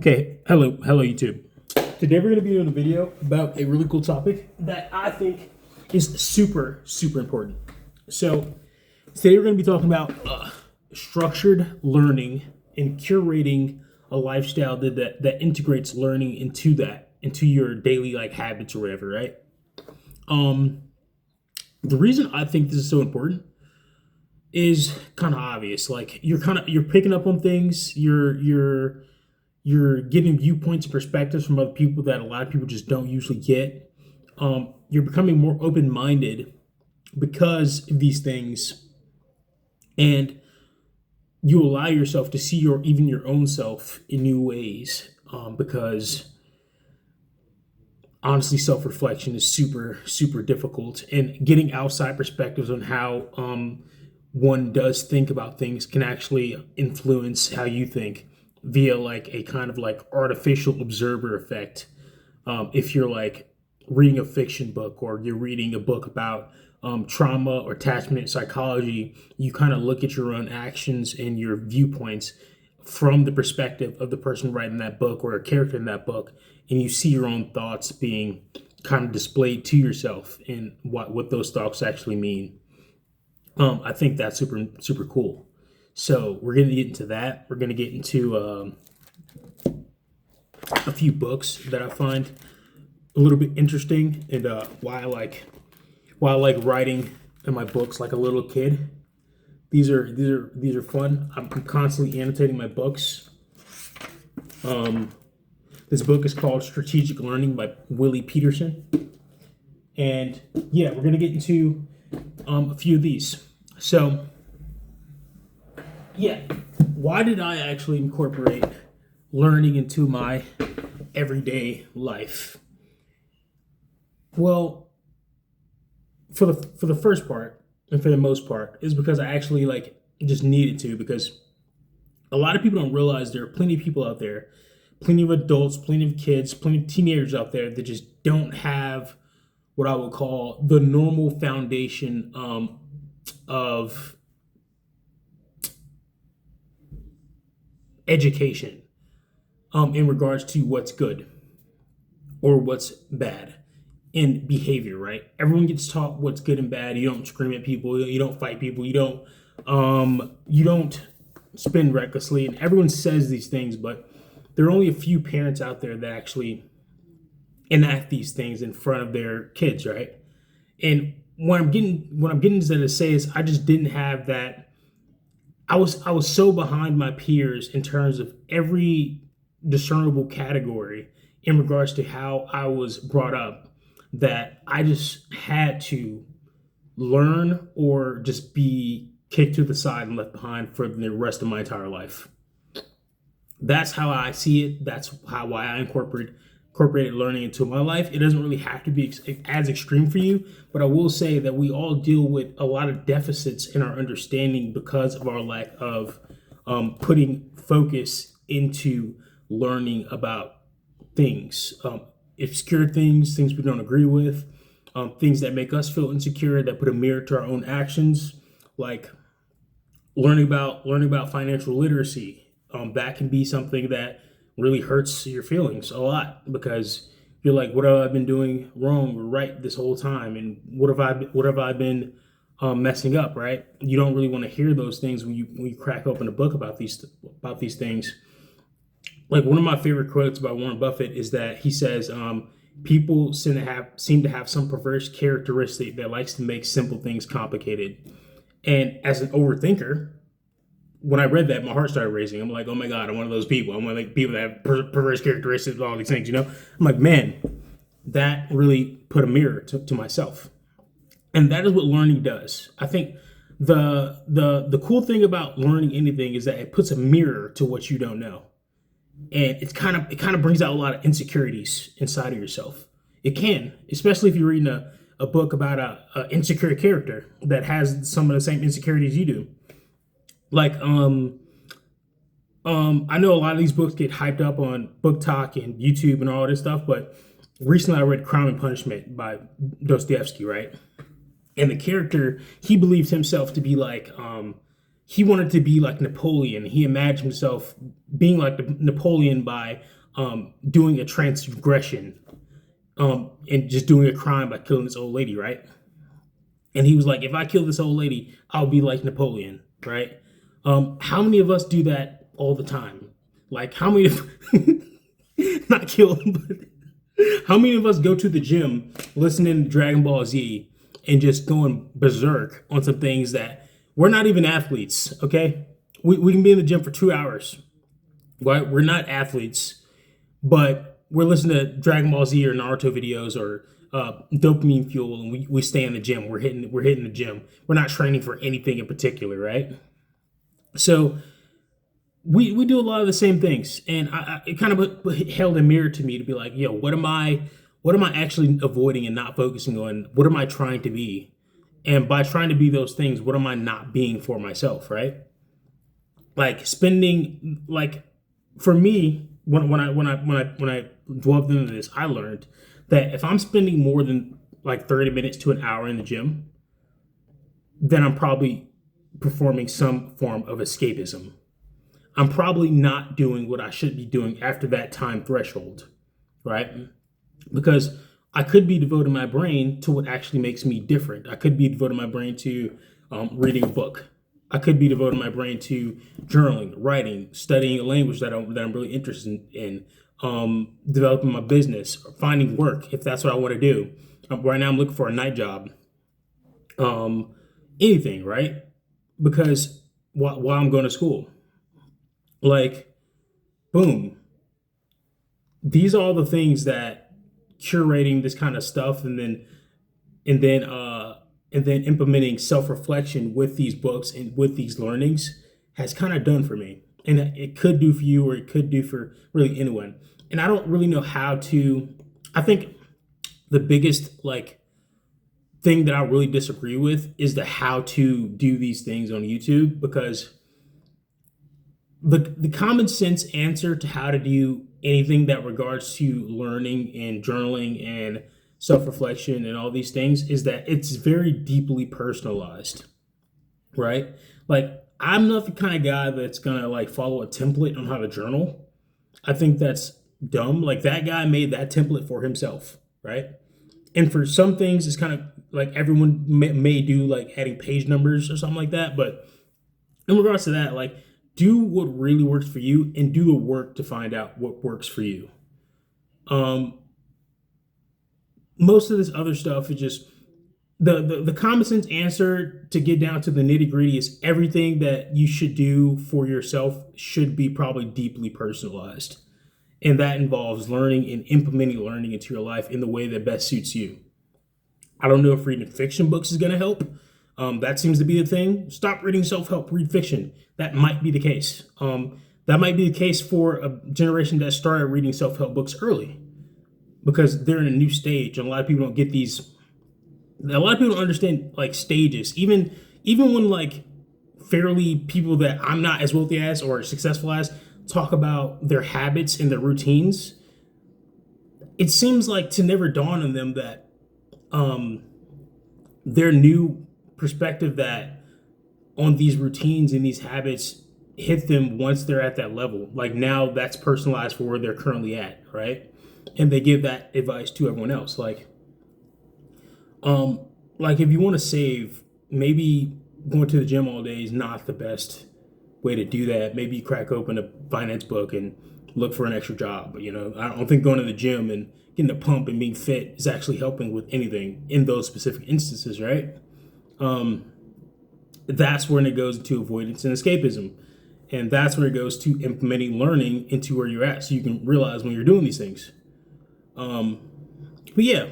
Okay, hello YouTube. Today we're going to be doing a video about a really cool topic that I think is super important. So today we're going to be talking about structured learning and curating a lifestyle that integrates learning into your daily habits or whatever, right? The reason I think this is so important is kind of obvious. Like you're picking up on things, you're getting viewpoints and perspectives from other people that a lot of people just don't usually get. You're becoming more open-minded because of these things, and you allow yourself to see even your own self in new ways. Because honestly, self-reflection is super difficult, and getting outside perspectives on how one does think about things can actually influence how you think via a kind of artificial observer effect. If you're reading a fiction book, or you're reading a book about trauma or attachment psychology, you kind of look at your own actions and your viewpoints from the perspective of the person writing that book or a character in that book, and you see your own thoughts being kind of displayed to yourself and what those thoughts actually mean. I think that's super cool. So we're going to get into that. We're going to get into a few books that I find a little bit interesting, and why I like writing in my books like a little kid. These are fun. I'm constantly annotating my books. This book is called Strategic Learning by Willie Peterson, and yeah, we're going to get into a few of these. So yeah, why did I actually incorporate learning into my everyday life? Well, for the first part and for the most part is because I actually just needed to, because a lot of people don't realize there are plenty of people out there, plenty of adults, plenty of kids, plenty of teenagers out there that just don't have what I would call the normal foundation of education in regards to what's good or what's bad in behavior, right? Everyone gets taught what's good and bad. You don't scream at people, you don't fight people, you don't spin recklessly, and everyone says these things, but there are only a few parents out there that actually enact these things in front of their kids, right? And what I'm getting to say is I just didn't have that. I was so behind my peers in terms of every discernible category in regards to how I was brought up, that I just had to learn or just be kicked to the side and left behind for the rest of my entire life. That's how I see it. That's why I incorporated learning into my life. It doesn't really have to be as extreme for you, but I will say that we all deal with a lot of deficits in our understanding because of our lack of putting focus into learning about things, obscure things we don't agree with, things that make us feel insecure, that put a mirror to our own actions, like learning about financial literacy. That can be something that really hurts your feelings a lot, because you're like, what have I been doing wrong or right this whole time, and what have I been messing up, right? You don't really want to hear those things when you crack open a book about these things. Like, one of my favorite quotes by Warren Buffett is that he says, people seem to have some perverse characteristic that likes to make simple things complicated. And as an overthinker, when I read that, my heart started racing. I'm like, oh my God, I'm one of those people. I'm one of the people that have perverse characteristics, all these things, I'm like, man, that really put a mirror to myself. And that is what learning does. I think the cool thing about learning anything is that it puts a mirror to what you don't know. And it kind of brings out a lot of insecurities inside of yourself. It can, especially if you're reading a book about a insecure character that has some of the same insecurities you do. Like, I know a lot of these books get hyped up on Book Talk and YouTube and all this stuff, but recently I read Crime and Punishment by Dostoevsky, right? And the character, he believes himself to be he wanted to be like Napoleon. He imagined himself being like Napoleon by doing a transgression, and just doing a crime by killing this old lady, right? And he was like, if I kill this old lady, I'll be like Napoleon, right? How many of us do that all the time? Like, how many of, not kill, but how many of us go to the gym listening to Dragon Ball Z and just going berserk on some things that we're not even athletes, okay? We can be in the gym for 2 hours, right? We're not athletes, but we're listening to Dragon Ball Z or Naruto videos or dopamine fuel, and we stay in the gym. We're hitting the gym. We're not training for anything in particular, right? So we do a lot of the same things, and it kind of held a mirror to me to be like, yo, what am I actually avoiding and not focusing on? What am I trying to be? And by trying to be those things, what am I not being for myself, right? Like spending, like, for me, when I delved into this, I learned that if I'm spending more than like 30 minutes to an hour in the gym, then I'm probably performing some form of escapism. I'm probably not doing what I should be doing after that time threshold, right? Because I could be devoting my brain to what actually makes me different. I could be devoting my brain to reading a book. I could be devoting my brain to journaling, writing, studying a language that I'm really interested in, developing my business, finding work if that's what I want to do. Right now, I'm looking for a night job. Anything, right? Because while I'm going to school, like, boom, these are all the things that curating this kind of stuff, and then implementing self-reflection with these books and with these learnings has kind of done for me. And it could do for you, or it could do for really anyone. And I don't really know how to. I think the biggest like thing that I really disagree with is the how to do these things on YouTube, because the common sense answer to how to do anything that regards to learning and journaling and self-reflection and all these things is that it's very deeply personalized, right? Like, I'm not the kind of guy that's gonna like follow a template on how to journal. I think that's dumb. Like, that guy made that template for himself, right? And for some things, it's kind of like everyone may do, like adding page numbers or something like that. But in regards to that, like, do what really works for you and do the work to find out what works for you. Most of this other stuff is just the common sense answer to get down to the nitty gritty is everything that you should do for yourself should be probably deeply personalized. And that involves learning and implementing learning into your life in the way that best suits you. I don't know if reading fiction books is going to help. That seems to be the thing. Stop reading self-help, read fiction. That might be the case. That might be the case for a generation that started reading self-help books early, because they're in a new stage, and a lot of people don't get these. A lot of people don't understand like stages. Even when like fairly people that I'm not as wealthy as or successful as talk about their habits and their routines, it seems like to never dawn on them that their new perspective that on these routines and these habits hit them once they're at that level. Like, now that's personalized for where they're currently at, right? And they give that advice to everyone else. Like if you want to save, maybe going to the gym all day is not the best way to do that. Maybe you crack open a finance book and look for an extra job. But, I don't think going to the gym and getting a pump and being fit is actually helping with anything in those specific instances, right? That's when it goes into avoidance and escapism. And that's where it goes to implementing learning into where you're at, so you can realize when you're doing these things. But yeah,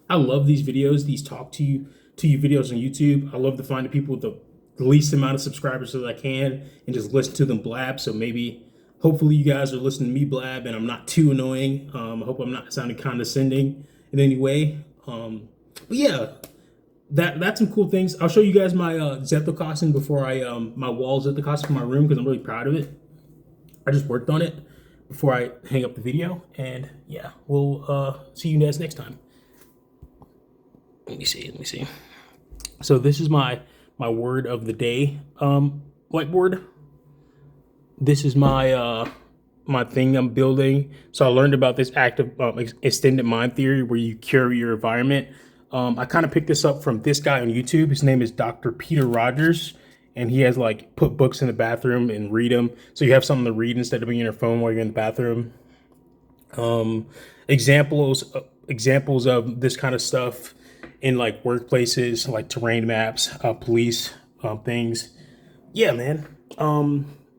I love these videos, these talk to you videos on YouTube. I love to find the people with the least amount of subscribers that I can and just listen to them blab. So hopefully you guys are listening to me blab and I'm not too annoying. I hope I'm not sounding condescending in any way. But yeah, that's some cool things. I'll show you guys my Zepto costume before my wall Zepto costume for my room, because I'm really proud of it. I just worked on it before I hang up the video, and yeah, we'll see you guys next time. Let me see. So this is my word of the day. whiteboard. This is my my thing I'm building. So I learned about this active extended mind theory where you cure your environment. I kind of picked this up from this guy on YouTube. His name is Dr. Peter Rogers, and he has like put books in the bathroom and read them, so you have something to read instead of being on your phone while you're in the bathroom. Um, examples of this kind of stuff in like workplaces, like terrain maps, police things. Yeah, man.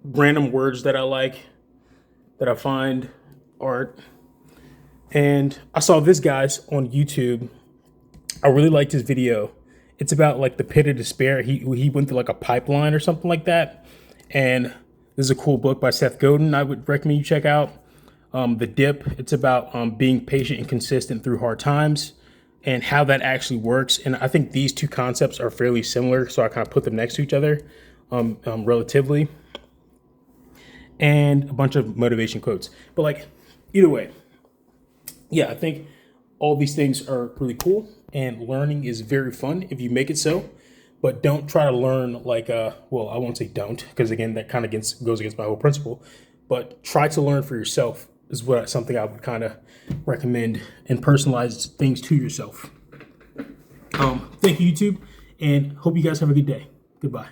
Random words that I like, that I find art. And I saw this guy's on YouTube. I really liked his video. It's about like the pit of despair. He went through like a pipeline or something like that. And this is a cool book by Seth Godin. I would recommend you check out. The Dip. It's about being patient and consistent through hard times and how that actually works. And I think these two concepts are fairly similar, so I kind of put them next to each other relatively. And a bunch of motivation quotes. But like, either way, yeah, I think all these things are really cool, and learning is very fun if you make it so. But don't try to learn like well, I won't say don't, because again, that kind of goes against my whole principle. But try to learn for yourself is what something I would kind of recommend, and personalize things to yourself. Thank you, YouTube, and hope you guys have a good day. Goodbye.